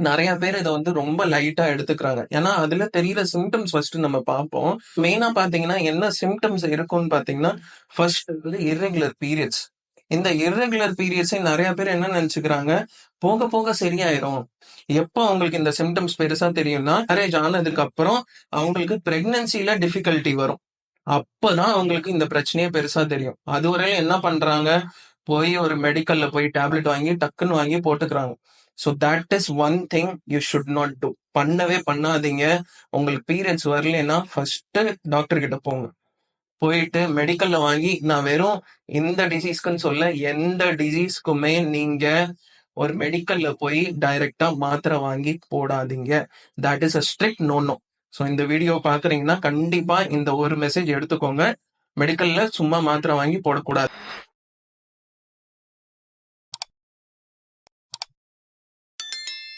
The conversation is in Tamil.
நெறைய பேர் இத வந்து ரொம்ப லைட்டா எடுத்துக்கிறாங்க. ஏன்னா, அதுல தெரியிற சிம்ப்டம்ஸ் ஃபர்ஸ்ட் நம்ம பார்ப்போம். மெயினா பார்த்தீங்கன்னா, என்ன சிம்ப்டம்ஸ் இருக்கும்னு பார்த்தீங்கன்னா, ஃபர்ஸ்ட் வந்து இர்ரெகுலர் பீரியட்ஸ். இந்த இர்ரெகுலர் பீரியட்ஸே நெறைய பேர் என்ன நெனச்சுக்கிறாங்க, போக போக சரியாயிரும். எப்போ அவங்களுக்கு இந்த சிம்ப்டம்ஸ் பெருசா தெரியும்னா, மேரேஜ் ஆனதுக்கு அப்புறம் அவங்களுக்கு பிரெக்னன்சில டிஃபிகல்டி வரும். அப்பதான் அவங்களுக்கு இந்த பிரச்சனையே பெருசா தெரியும். அதுவரையிலும் என்ன பண்றாங்க, போய் ஒரு மெடிக்கல்ல போய் டேப்லெட் வாங்கி டக்குன்னு வாங்கி போட்டுக்கிறாங்க. So that is one thing you should not do. பண்ணவே பண்ணாதீங்க. உங்களுக்கு பீரியட்ஸ் வரலைன்னா ஃபர்ஸ்ட்டு டாக்டர் கிட்ட போங்க. போயிட்டு மெடிக்கல்ல வாங்கி நான் வெறும் இந்த டிசீஸ்க்குன்னு சொல்ல, எந்த டிசீஸ்க்குமே நீங்க ஒரு மெடிக்கல்ல போய் டைரக்ட்டா மாத்திரை வாங்கி போடாதீங்க. That is a strict no no. So இந்த வீடியோ பார்க்குறீங்கன்னா, கண்டிப்பா இந்த ஒரு மெசேஜ் எடுத்துக்கோங்க. மெடிக்கல்ல சும்மா மாத்திரை வாங்கி போடக்கூடாது.